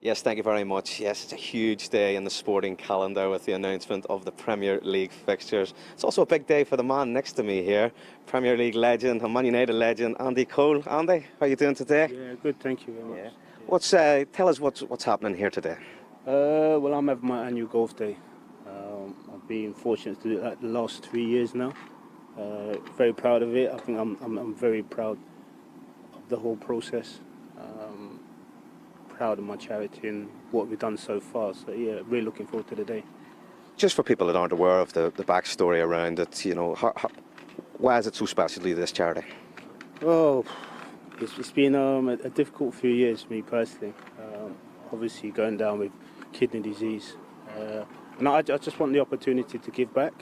Yes, thank you very much. Yes, it's a huge day in the sporting calendar with the announcement of the Premier League fixtures. It's also a big day for the man next to me here, Premier League legend and Man United legend, Andy Cole. Andy, how are you doing today? Yeah, good, thank you very much. Yeah. Tell us what's happening here today. Well, I'm having my annual golf day. I've been fortunate to do that the last 3 years now. Very proud of it. I think I'm very proud of the whole process. Proud of my charity and what we've done so far. So yeah, really looking forward to the day. Just for people that aren't aware of the backstory around it, you know, why is it so special to you, this charity? Oh, it's been a difficult few years for me personally. Obviously going down with kidney disease. And I just want the opportunity to give back.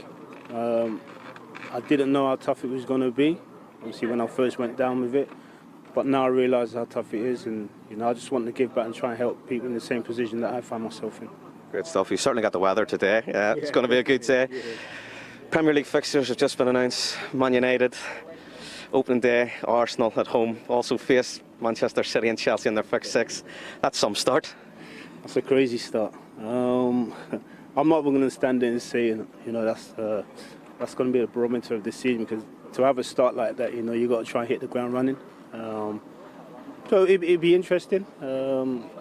I didn't know how tough it was going to be, obviously when I first went down with it. But now I realise how tough it is, and you know, I just want to give back and try and help people in the same position that I find myself in. Great stuff. You certainly got the weather today. It's going to be a good day. Yeah. Premier League fixtures have just been announced. Man United, opening day, Arsenal at home. Also face Manchester City and Chelsea in their fixed six. That's some start. That's a crazy start. I'm not going to stand there and say, you know, that's going to be the barometer of the season, because to have a start like that, you know, you got to try and hit the ground running. So it'd be interesting.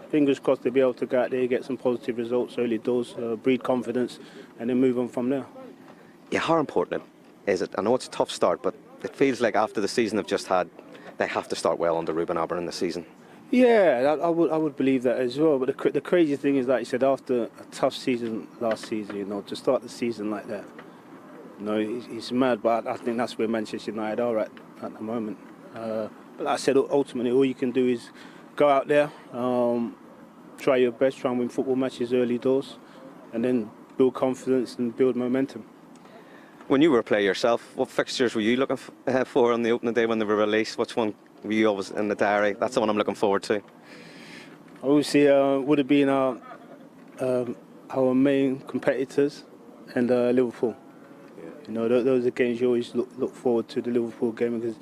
Fingers crossed to be able to go out there, get some positive results early doors, breed confidence, and then move on from there. Yeah, how important is it? I know it's a tough start, but it feels like after the season they've just had, they have to start well under Ruben Amorim this season. Yeah, I would believe that as well. But the crazy thing is, like you said, after a tough season last season, you know, to start the season like that, you know, it's mad. But I think that's where Manchester United are at the moment. But like I said, ultimately all you can do is go out there, try your best, try and win football matches early doors, and then build confidence and build momentum. When you were a player yourself, what fixtures were you looking for on the opening day when they were released? Which one were you always in the diary? That's the one I'm looking forward to. Obviously, would have been our main competitors and Liverpool. You know, those are games you always look forward to, the Liverpool game, because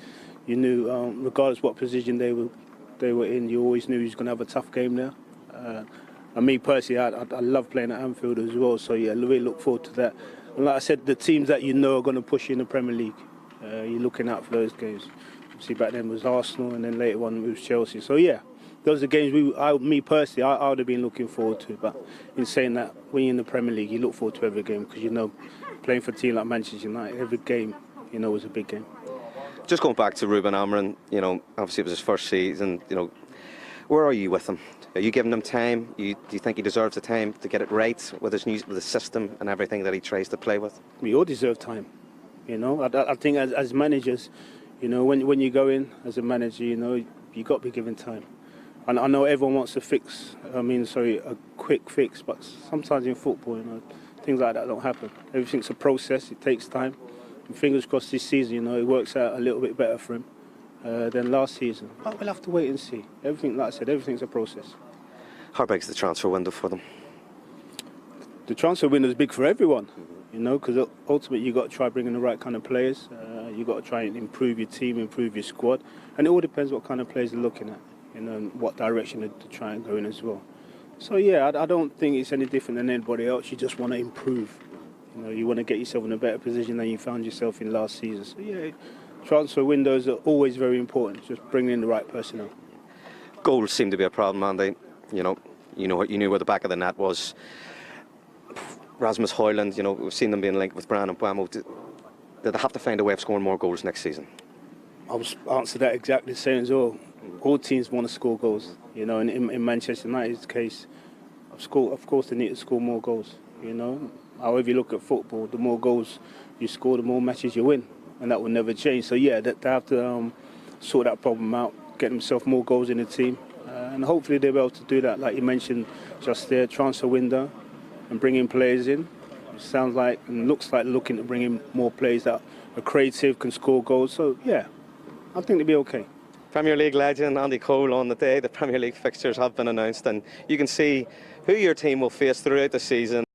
you knew, regardless what position they were in, you always knew you was going to have a tough game there. And me personally, I love playing at Anfield as well, so yeah, I really look forward to that. And like I said, the teams that you know are going to push you in the Premier League, you're looking out for those games. Obviously back then it was Arsenal, and then later on it was Chelsea. So yeah, those are games me personally, I would have been looking forward to. But in saying that, when you're in the Premier League, you look forward to every game, because you know, playing for a team like Manchester United, every game, you know, was a big game. Just going back to Ruben Amorim, you know, obviously it was his first season, you know, where are you with him? Are you giving him time? Do you think he deserves the time to get it right with his system and everything that he tries to play with? We all deserve time, you know. I think as managers, you know, when you go in as a manager, you know, you got to be given time. And I know everyone wants a quick fix, but sometimes in football, you know, things like that don't happen. Everything's a process, it takes time. And fingers crossed this season, you know, it works out a little bit better for him than last season. But we'll have to wait and see. Everything, like I said, everything's a process. How big is the transfer window for them? The transfer window is big for everyone, you know, because ultimately you've got to try bringing the right kind of players. You've got to try and improve your team, improve your squad. And it all depends what kind of players you're looking at, you know, and what direction to try and go in as well. So yeah, I don't think it's any different than anybody else. You just want to improve. You know, you want to get yourself in a better position than you found yourself in last season. So yeah, transfer windows are always very important. Just bringing in the right personnel. Goals seem to be a problem, Andy. You knew where the back of the net was. Rasmus Højlund, you know, we've seen them being linked with Bryan Mbeumo. Did they have to find a way of scoring more goals next season? I was answer that exactly the same as well. All teams want to score goals, you know, and in Manchester United's case, of course they need to score more goals, you know. However you look at football, the more goals you score, the more matches you win, and that will never change. So yeah, they have to sort that problem out, get themselves more goals in the team, and hopefully they'll be able to do that, like you mentioned just there, transfer window, and bring in players in. It sounds like and looks like looking to bring in more players that are creative, can score goals. So yeah, I think they'll be okay. Premier League legend Andy Cole on the day. The Premier League fixtures have been announced, and you can see who your team will face throughout the season.